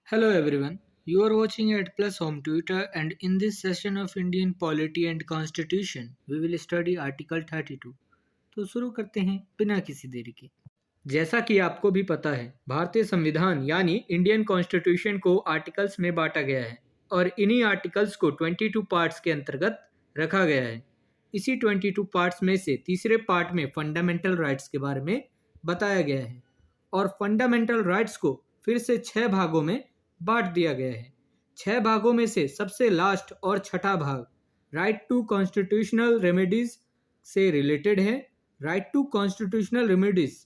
Hello everyone, you are watching at Plus Home Twitter and in this session of Indian Polity and Constitution, we will study Article 32. तो शुरू करते हैं बिना किसी देरी के। जैसा कि आपको भी पता है, भारतीय संविधान यानी इंडियन कॉन्स्टिट्यूशन को आर्टिकल्स में बांटा गया है और इन्हीं आर्टिकल्स को 22 पार्ट्स के अंतर्गत रखा गया है। इसी 22 पार्ट्स में से तीसरे पार्ट में फंडामेंटल राइट्स के बारे में बताया गया है और फंडामेंटल राइट्स को फिर से 6 भागों में बांट दिया गया है। 6 भागों में से सबसे लास्ट और छठा भाग राइट टू कॉन्स्टिट्यूशनल रेमेडीज से रिलेटेड है। राइट टू कॉन्स्टिट्यूशनल रेमेडीज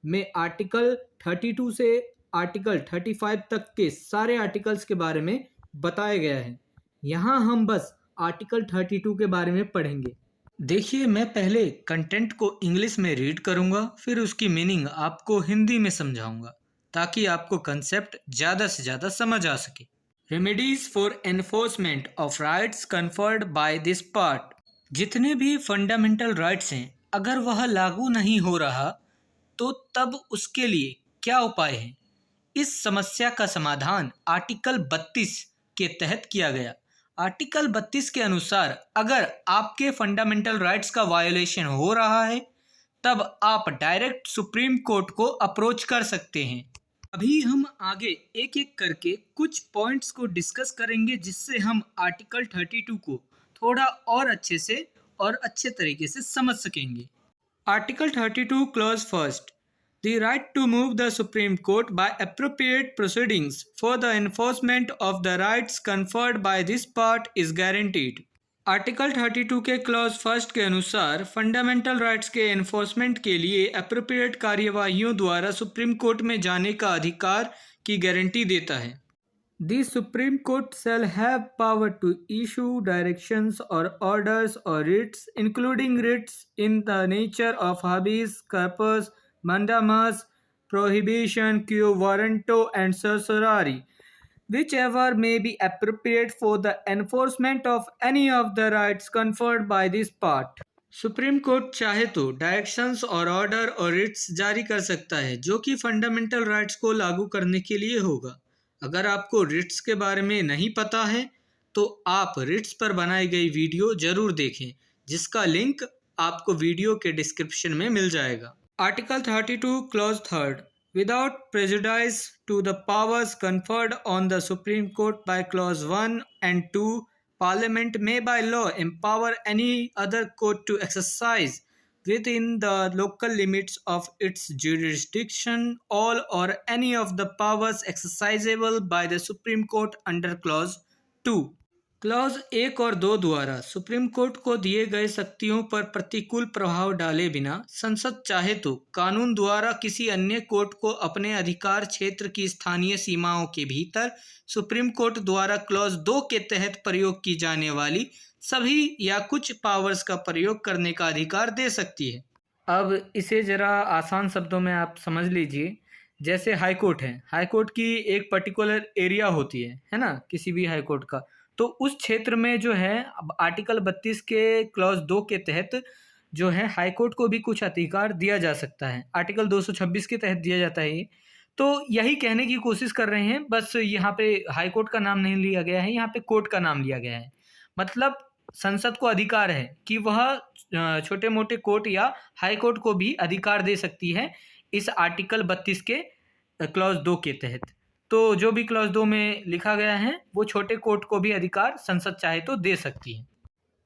में आर्टिकल 32 से आर्टिकल 35 तक के सारे आर्टिकल्स के बारे में बताया गया है। यहाँ हम बस आर्टिकल 32 के बारे में पढ़ेंगे। देखिए, मैं पहले कंटेंट को इंग्लिश में रीड करूँगा, फिर उसकी मीनिंग आपको हिंदी में समझाऊंगा ताकि आपको कंसेप्ट ज़्यादा से ज़्यादा समझ आ सके। Remedies for enforcement of rights conferred by this part. जितने भी फंडामेंटल राइट्स हैं, अगर वह लागू नहीं हो रहा तो तब उसके लिए क्या उपाय है? इस समस्या का समाधान आर्टिकल 32 के तहत किया गया। आर्टिकल 32 के अनुसार अगर आपके फंडामेंटल राइट्स का वायोलेशन हो रहा है तब आप डायरेक्ट सुप्रीम कोर्ट को अप्रोच कर सकते हैं। अभी हम आगे एक एक करके कुछ पॉइंट्स को डिस्कस करेंगे जिससे हम आर्टिकल 32 को थोड़ा और अच्छे से और अच्छे तरीके से समझ सकेंगे। Article 32 clause first, the right to move the Supreme Court by appropriate proceedings for the enforcement of the rights conferred by this part is guaranteed. Article 32 के क्लॉज फर्स्ट के अनुसार फंडामेंटल राइट्स के एनफोर्समेंट के लिए appropriate कार्यवाहियों द्वारा supreme court में जाने का अधिकार की गारंटी देता है। The Supreme Court shall have power to issue directions or orders or writs, including writs in the nature of habeas corpus, mandamus, prohibition, quo warranto, and certiorari, whichever may be appropriate for the enforcement of any of the rights conferred by this part. Supreme court चाहे तो directions और order और Ritz जारी कर सकता है जो कि फंडामेंटल राइट्स को लागू करने के लिए होगा। अगर आपको रिट्स के बारे में नहीं पता है तो आप रिट्स पर बनाई गई वीडियो जरूर देखें, जिसका लिंक आपको वीडियो के डिस्क्रिप्शन में मिल जाएगा। Article 32 clause third, without prejudice to the powers conferred on the Supreme Court by clause 1 and 2, Parliament may by law empower any other court to exercise within the local limits of its jurisdiction all or any of the powers exercisable by the Supreme Court under Clause 2. Clause 1 और 2 द्वारा supreme court को दिए गए शक्तियों पर प्रतिकूल प्रभाव डाले बिना संसद चाहे तो कानून द्वारा किसी अन्य कोर्ट को अपने अधिकार क्षेत्र की स्थानीय सीमाओं के भीतर सुप्रीम कोर्ट द्वारा क्लॉज 2 के तहत प्रयोग की जाने वाली सभी या कुछ पावर्स का प्रयोग करने का अधिकार दे सकती है। अब इसे ज़रा आसान शब्दों में आप समझ लीजिए। जैसे हाई कोर्ट है, हाई कोर्ट की एक पर्टिकुलर एरिया होती है ना, किसी भी हाई कोर्ट का, तो उस क्षेत्र में जो है अब आर्टिकल 32 के क्लॉज 2 के तहत जो है हाई कोर्ट को भी कुछ अधिकार दिया जा सकता है। आर्टिकल 226 के तहत दिया जाता है ये। तो यही कहने की कोशिश कर रहे हैं, बस यहाँ पे हाई कोर्ट का नाम नहीं लिया गया है, यहाँ पे कोर्ट का नाम लिया गया है। मतलब संसद को अधिकार है कि वह छोटे मोटे कोर्ट या हाई कोर्ट को भी अधिकार दे सकती है इस आर्टिकल 32 के क्लॉज 2 के तहत। तो जो भी क्लॉज 2 में लिखा गया है वो छोटे कोर्ट को भी अधिकार संसद चाहे तो दे सकती है।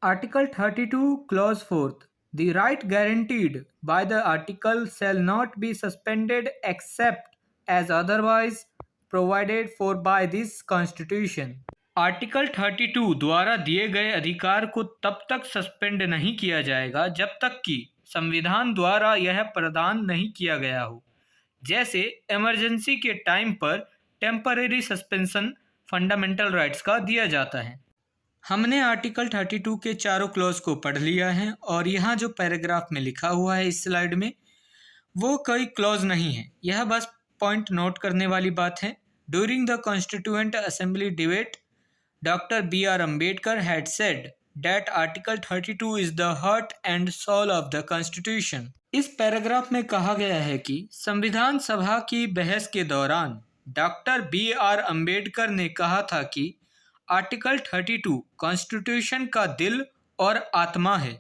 Article 32 clause 4, the right guaranteed by the article shall not be suspended except as otherwise provided for by this constitution. Article 32 द्वारा दिए गए अधिकार को तब तक सस्पेंड नहीं किया जाएगा जब तक कि संविधान द्वारा यह प्रदान नहीं किया गया हो। जैसे इमरजेंसी के टाइम पर टेम्परेरी सस्पेंशन फंडामेंटल राइट्स का दिया जाता है। हमने आर्टिकल 32 के चारों क्लॉज को पढ़ लिया है और यहाँ जो पैराग्राफ में लिखा हुआ है इस स्लाइड में वो कोई क्लॉज नहीं है, यह बस पॉइंट नोट करने वाली बात है। During the constituent assembly debate, doctor B.R. Ambedkar had said that Article 32 is the heart and soul of the Constitution. इस पैराग्राफ में कहा गया है कि संविधान सभा की बहस के दौरान डॉक्टर बी आर अंबेडकर ने कहा था कि आर्टिकल 32 कॉन्स्टिट्यूशन का दिल और आत्मा है।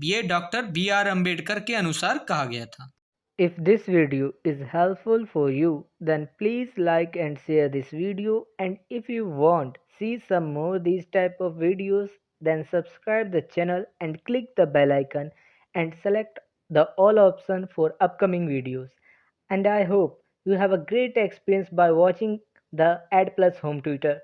ये डॉक्टर बी आर अंबेडकर के अनुसार कहा गया था। If this video is helpful for you, then please like and share this video, and if you want see some more these type of videos, then subscribe the channel and click the bell icon and select the all option for upcoming videos. And I hope you have a great experience by watching the Ad Plus Home Tutor.